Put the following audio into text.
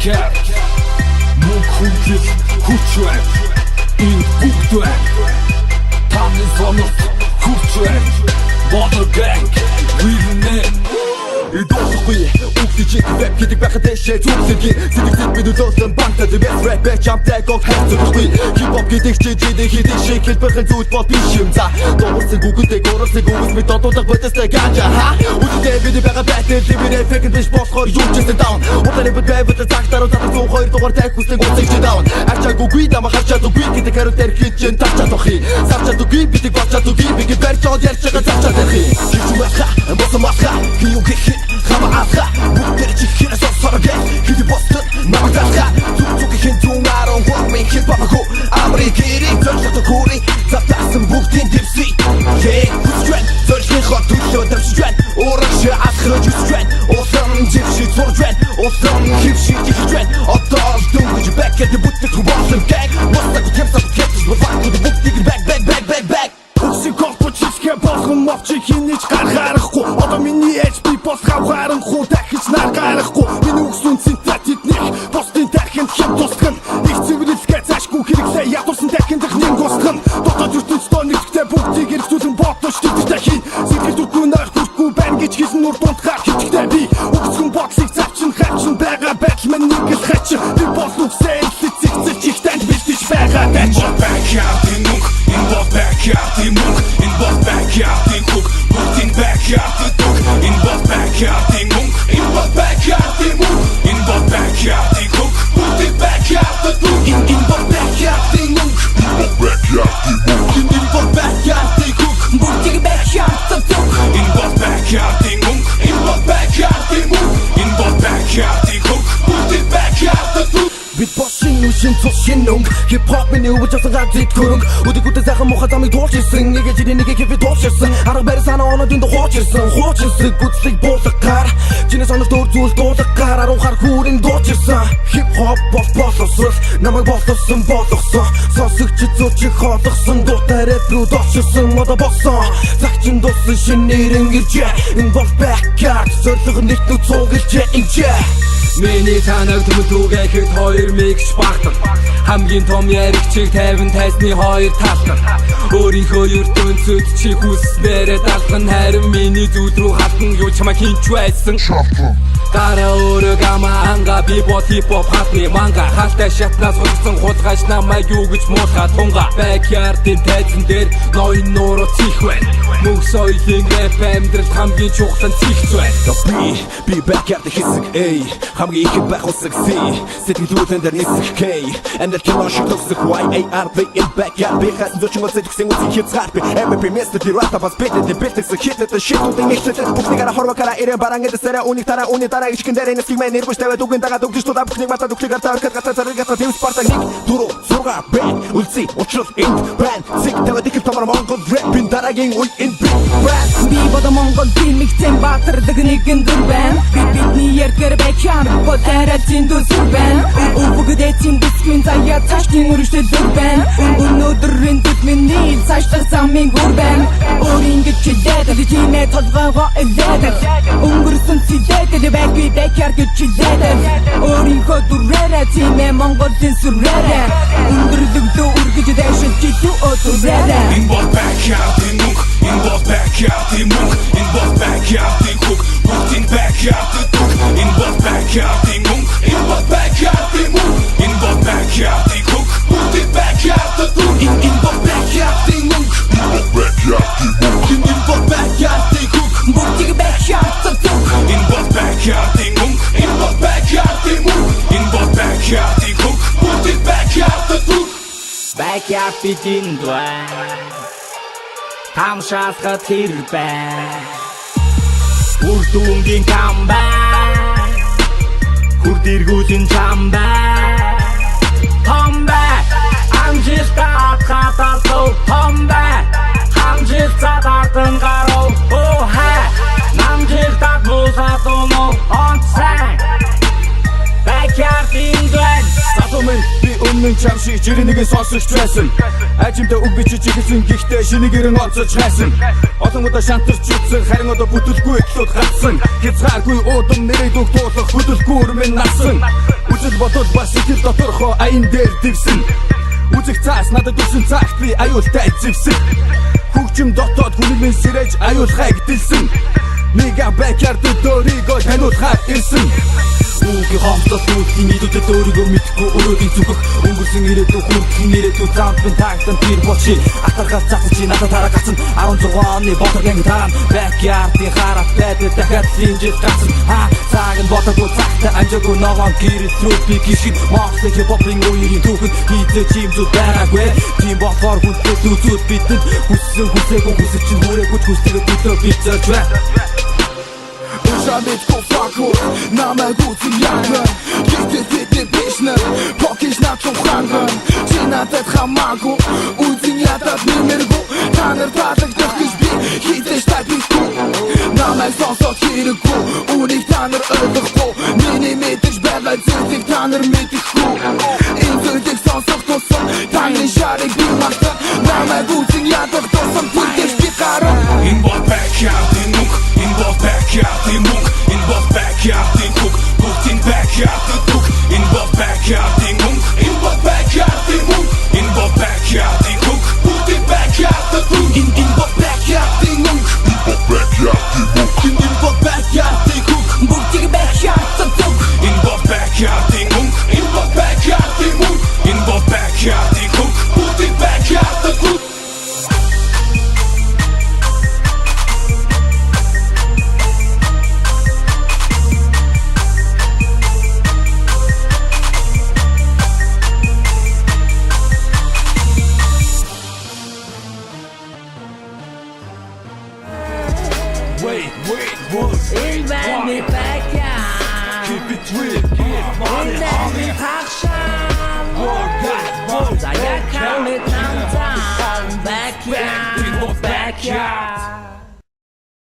backyard мөн хүндлэл хүч байна энэ бүгд байна таны сонор хүч байна Water gang вирнэ идохгүй үгдэж веб гэдэг байхад дэшээ зүгсэргийн сэтгэлд бид үлөөсөн бантад best rap back jump tag of хэцүүхгүй hip hop гэдэг чижидэ хийдэг шиг хэлбэрхэн зүйл бол биш юм за дуусах үгдээ горосыг үгс бид додуулах бодостой ганжа ха үгдээ бид байгаа байтал ливэрэ фэкэн дэш болохоор юу ч гэсэн даун утаны бид байвал цагтаар удаа 102 дугаар таг хүслэг үсэж даун ачаагүй дама харчаагүй гэдэг харуутай хинчэн тавчаадгүй сарчаадгүй бидэг болчаадгүй би барьж аваад ярьж байгаа тавчаадгүй хич маха босон маха юу гэх Хама аха, бүгдээр чихээр сорсоргээ Хиди бостон, намагталха Зүг хийн түнгарон хуамын хипапаку Америкэрийн зөрчлөтө хүрий Завтаасан бүгдийн дэвси Хүсчвэн, зөрчлийн хот төлөө дэвсчвэн Урагши асхраж үсчвэн Усан живши зуржвэн Усан хивши тихчвэн Одоо ол дүнгэж бэкэд бүтэх болсон гэг Бостаг тэмсаг тэмсаг Бавакуд бүгдийг бэг Үкси корпочиске болсон мовчи хинэж гаргарахгүй Одоо миний HP пост хавхаранхуу дахиж нар гарахгүй Миний үксүн синтетитник постын дахинд хэм тусган Их цивилизгээ цаашгүй хэрэглээ ядуулсан дахинд нэг госгон Дотоод ертөнц тонигтэй бүгдийг хэрэгжүүлэн бодож тэтгтэй хий Сэтгэл дүргүй нойр хүрхгүй байна гэж хэлсэн нүр дундгаар хичгтэй би Үксгэн бодлыг завчин хавчин байгаа байдал мань нэг л хачин Би болов сэл цэцэлж ихтэнд бэлтэж байгаа тач backyard in munk in the backyard in munk in the backyard in cook put in backyard in cook in the backyard in munk in the backyard in munk in the backyard in cook put in backyard in cook in the backyard in munk in the backyard in munk in the backyard in cook put in backyard in cook in the backyard in munk in the backyard in munk in the backyard in cook put in backyard in cook Бид бошин үшин цушин нунг хип-хоп миний өвчсөн ганцыг хөрөнгө Өдөгөдөө сайхан муухай замыг туулж ирсэн Нэгэ жирийн нэгэ хэвээ туулж ирсэн Арга барь санаа оноод энд хууч ирсэн Хуучинсэг гүцлийг буулгахаар Чиний сонор дөр зүйл дуулгахаар Аруухаар хүрэн дууч ирсэн Хип-хоп бол боловсрол Намайг боловсон болгосон Сонсогч зүүчих хоолгосон Дуутай рэп рүү дочирсэн Одоо болсон Цагчин дууссан шинээрэн иржээ Энэ бол backyard Зорилго нэгтнүү цуглжээ инжээ Миний танаг төмөлтүүгээ хэд хоёр микс багтал Хамгийн том яригчийг 50 тайсны хоёр талхал Өөрийнхөө ертөнцөд чи хүснээрээ далхан Харин миний зүуд рүү хатан юу чамаа хинч байсан Гараа өөрөө гама анга би бот хип-хоп хатны манга Халтай шатнаас хурцсан хулгайч намайг юу гэж муухай тунга Backyard-ийн тайзан дээр ноён нууруу цих байна Мөнх соёлын рэп амьдрал хамгийн чухал цихц байна Би backyard хэсэг эй Хамгийн их байх усаг C Сэтгэлүүдэн дээр нисэх K Амьдрал кино шиг төгсөх YARV in backyard Би хасан зочин гоцэж гисэн үсийг хязгаар би MVP Mr. Pirata бас бэлдээ бэлдээс хитэт шитүүдийн нэгчлээ Бүхнийгаараа хорвакара ирэн барангад сараа үнийг тараа үний дараа ичгэн дээр нэсгий мэн нэрбэж тавиад үгэн дагаад өгдөж тудаа бүхнийг матад үхлийг артаа өрхөд гатаа зарыг гатаа тэвс партаг нэг дөрөв сурга бэн үлци учрал энд бэн сик тавиад их томор монгол рэпин дараагийн үе энэ Би бодо монгол димигцэн баатардаг нэгэн дүр байна Бидний яргэр бэкяр бодара зиндүү сүр байна Бүгдээ цимдэсгэн заяа цаашдын өрөштэй дүр байна Өнөөдрийн дэд миний цаашлах замын гүр байна Өөрийн гэж чилээд тиймээ толгоогоо элээд Өнгөрсөн цэдээд бэкби бэкяр гэж чилээд Өөрийнхөө дүрээрээ тиймээ монголын сүрээрээ Өндөрлөгдөө үргэж дэшил читүү өтөрээрээ In the backyard in munk in the backyard in munk in the backyard in cook put in backyard in cook in the backyard in munk in the backyard in munk in the backyard in cook put in backyard in cook in the backyard in munk in the backyard in munk in the backyard in cook put in backyard in cook in the backyard in munk in the backyard in munk in the backyard in cook put in backyard in cook Backyard бидний дуай Хамшаалхад хэрбай Үр дүнгийн камбай Хүрд эргүүлэн чамбай Томбай Амжилтаа хаталсуу Томбай Хамжилт цадартан гаруу Оо хай Намжилтаа бусаад унуу онцай Backyard-ийн дуай Сатумын би өмнө чам шиг жирэнэгийн сонсож байсан Ажимтай үг бичиж ихсэн гихтээ шинэгэрэн онцож хайсан Олон удаа шантарч үтсэн харин одоо бүтэлгүй эхлүүд гацсан Хязгааргүй уудам нэрийг дуух хөдөлгүй өрмэн нарсан Үзэл бодол бас сэтгэл доторхоо аян дээр дэвсэн Үзэх цаас надад үсэн цагт би аюултай зэвсэн Хөгжим дотоод хүнэмэн сэрэж аюулхайг дэлсэн Нэга бэкярд өөрийгөө таниулахаар ирсэн Үгийн хомдол дүүтгийн идүүдэд өөрийгөө мэдгүй өрөөдийг зүгэх Өнгөрсөн ирээдүйн хүртхэн ирээдүй зампын тагтан тэр болчи Атархаас цацсан чи надад тараа гацсан 16 оны боторгийн дараа Backyard-ийн харап байдаг дахиад линжил гацсан Цаг нь ботоогүй цагтаа амжаагүй ногоон гэрэл рүү би гიშгэн Монголын хип-хопын үеийн түүхэнд хийзээ чимзүүд байгаагүй Тийм болохоор хүндэт үзүүд бидэнд хүссэн хүсээгүй хүсэж чинь хүрээгүй хүстэйгээ төдөө бид зорж байна Ушамит кофаку, намайг үзэн янган Хитэ бишнэ, покиш начон ханган Чи надад хамаагүй, үзэн ядад нэмэргүй Та нар таалагдах гэж би хитэж тайпихгүй Намайг сонсоод хэрэггүй, үнийг та нар ойлгохгүй Миний мэдэж байгаа зүйлийг та нар мэдэхгүй Энэ зүйлийг сонсох тусам, таны шарыг би мартан Намайг үзэн ядах тусам, тэгдэж би гаран Энэ бол backyard-ийн мөнх, энэ бол backyard-ийн мөнх Энэ бол backyard-ийн хүүг, бүгдийн backyard-ийн дүг Энэ бол backyard-ийн мөнх, энэ бол backyard-ийн мөнх Энэ бол backyard-ийн хүүг, бүгдийн backyard-ийн дүг Энэ бол backyard-ийн мөнх, энэ бол backyard-ийн мөнх Энэ бол backyard-ийн хүүг, бүгдийн backyard-ийн дүг Энэ бол backyard-ийн мөнх, энэ бол backyard-ийн мөнх Энэ бол backyard-ийн хүүг, бүгдийн backyard-ийн дүг Wait, In my backyard keep it real, In my passion Заяками там Backyard